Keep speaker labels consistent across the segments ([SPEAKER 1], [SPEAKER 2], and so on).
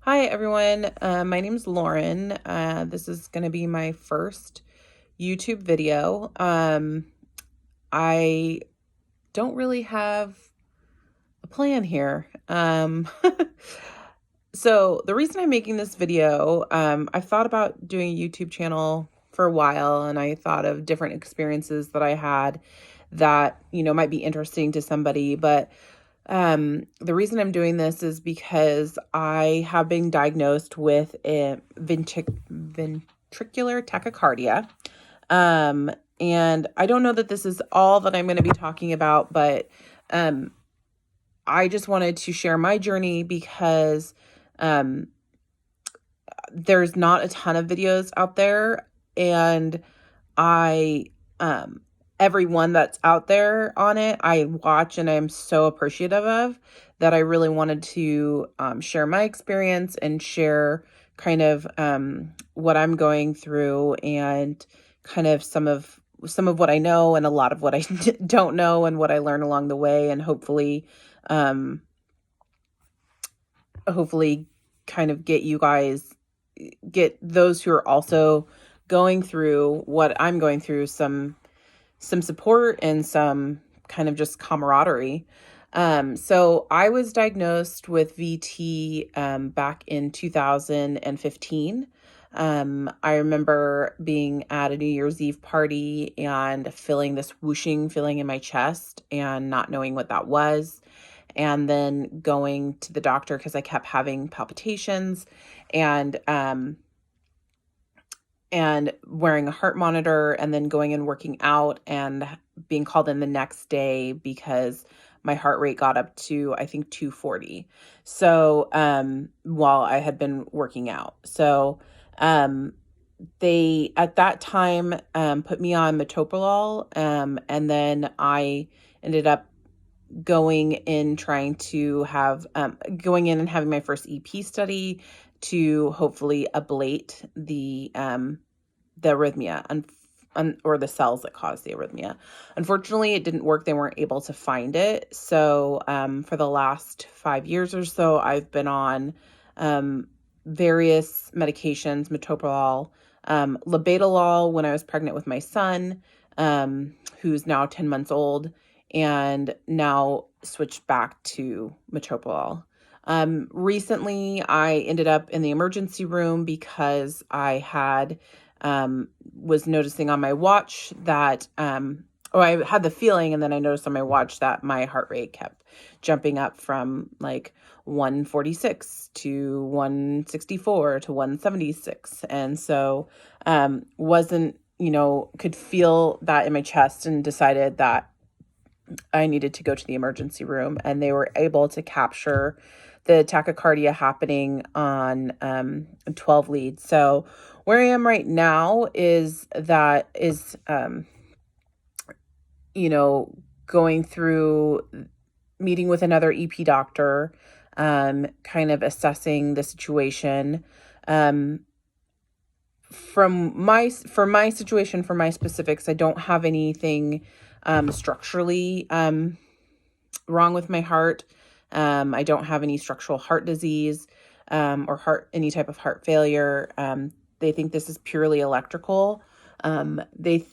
[SPEAKER 1] Hi, everyone. My name is Lauren. This is going to be my first YouTube video. I don't really have a plan here. So the reason I'm making this video, I've thought about doing a YouTube channel for a while, and I thought of different experiences that I had that, might be interesting to somebody, but the reason I'm doing this is because I have been diagnosed with a ventricular tachycardia. And I don't know that this is all that I'm going to be talking about, but I just wanted to share my journey because um, there's not a ton of videos out there, and I everyone that's out there on it, I watch and I'm so appreciative of that. I really wanted to share my experience and share kind of what I'm going through and kind of some of what I know and a lot of what I don't know and what I learn along the way, and um, hopefully kind of get those who are also going through what I'm going through some support and some kind of just camaraderie. So I was diagnosed with VT back in 2015. I remember being at a New Year's Eve party and feeling this whooshing feeling in my chest and not knowing what that was. And then going to the doctor because I kept having palpitations and wearing a heart monitor, and then going and working out and being called in the next day because my heart rate got up to, I think, 240. So, while I had been working out. So, they, at that time, put me on metoprolol. And then I ended up going in and having my first EP study to hopefully ablate the arrhythmia or the cells that cause the arrhythmia. Unfortunately, it didn't work. They weren't able to find it. So for the last 5 years or so, I've been on various medications, metoprolol, labetalol when I was pregnant with my son, who's now 10 months old, and now switched back to metoprolol. Recently, I ended up in the emergency room because I was noticing on my watch that, or I had the feeling, and then I noticed on my watch that my heart rate kept jumping up from like 146 to 164 to 176. And so, could feel that in my chest and decided that I needed to go to the emergency room, and they were able to capture the tachycardia happening on 12 leads. So where I am right now is going through meeting with another EP doctor, kind of assessing the situation. For my situation, for my specifics, I don't have anything structurally wrong with my heart. I don't have any structural heart disease or any type of heart failure. They think this is purely electrical. They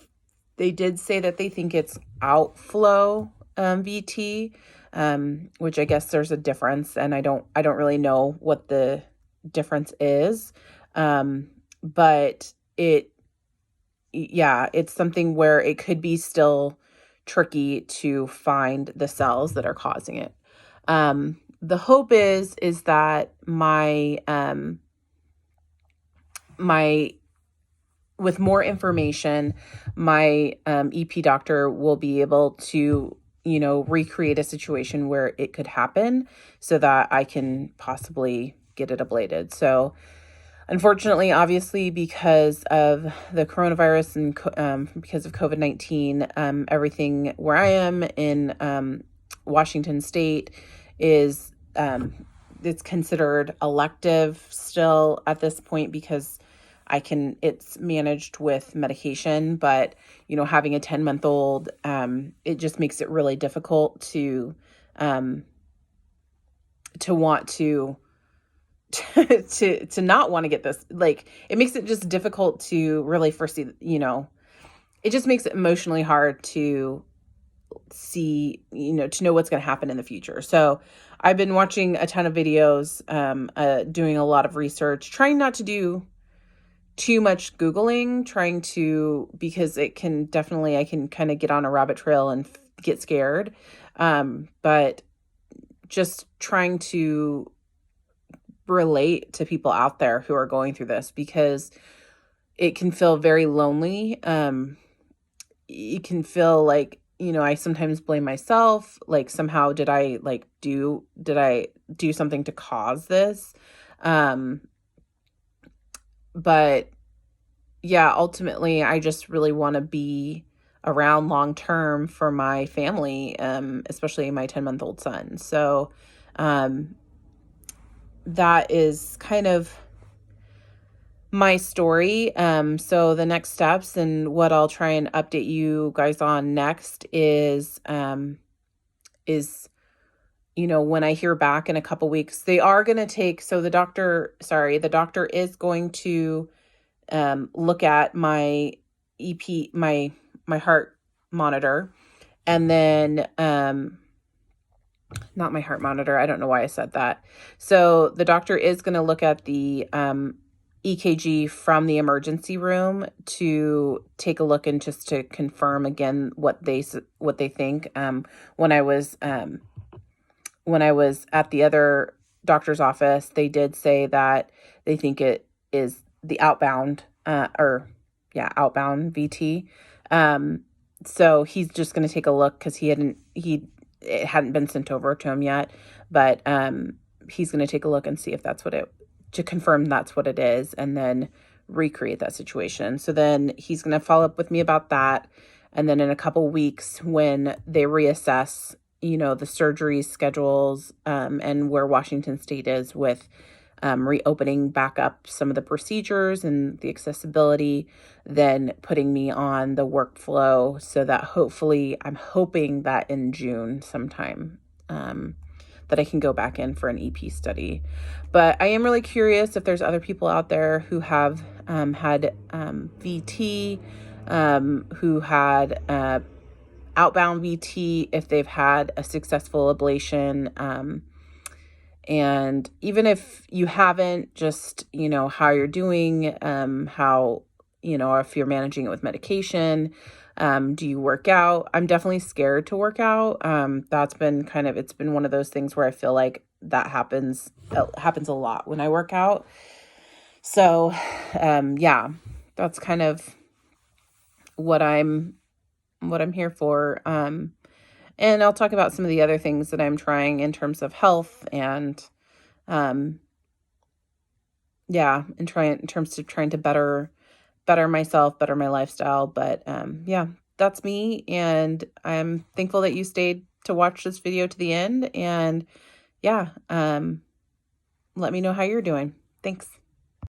[SPEAKER 1] did say that they think it's outflow VT, which I guess there's a difference, and I don't really know what the difference is. But it's something where it could be still tricky to find the cells that are causing it. The hope is that with more information, my EP doctor will be able to, recreate a situation where it could happen so that I can possibly get it ablated. So unfortunately, obviously, because of the coronavirus and because of COVID-19, everything where I am in Washington State is it's considered elective still at this point because it's managed with medication, but having a 10-month-old, it just makes it really difficult to want to to not want to get this. Like, it makes it just difficult to really foresee, it just makes it emotionally hard to see, to know what's going to happen in the future. So I've been watching a ton of videos, doing a lot of research, trying not to do too much Googling, because I can kind of get on a rabbit trail and get scared. But just trying to relate to people out there who are going through this, because it can feel very lonely. It can feel like, I sometimes blame myself, like somehow did I do something to cause this? But yeah, ultimately I just really want to be around long term for my family, especially my 10-month-old son. So that is kind of my story. So the next steps and what I'll try and update you guys on next is when I hear back in a couple weeks. They are going to take, so the doctor is going to look at my EP, my heart monitor, and then not my heart monitor. I don't know why I said that. So the doctor is going to look at the EKG from the emergency room to take a look and just to confirm again what they think. When I was at the other doctor's office, they did say that they think it is the outbound VT. So he's just going to take a look, because it hadn't been sent over to him yet, but he's going to take a look and see if to confirm that's what it is, and then recreate that situation. So then he's going to follow up with me about that. And then in a couple weeks, when they reassess, the surgery schedules, and where Washington State is with reopening back up some of the procedures and the accessibility, then putting me on the workflow, so that hopefully, I'm hoping that in June sometime, that I can go back in for an EP study. But I am really curious if there's other people out there who have had VT, who had outbound VT, if they've had a successful ablation. And even if you haven't, just, how you're doing, how, if you're managing it with medication, do you work out? I'm definitely scared to work out. That's been it's been one of those things where I feel like that happens a lot when I work out. So, yeah, that's kind of what I'm here for. And I'll talk about some of the other things that I'm trying in terms of health and, in terms of trying to better myself, better my lifestyle. But, yeah, that's me. And I'm thankful that you stayed to watch this video to the end. And yeah, let me know how you're doing. Thanks.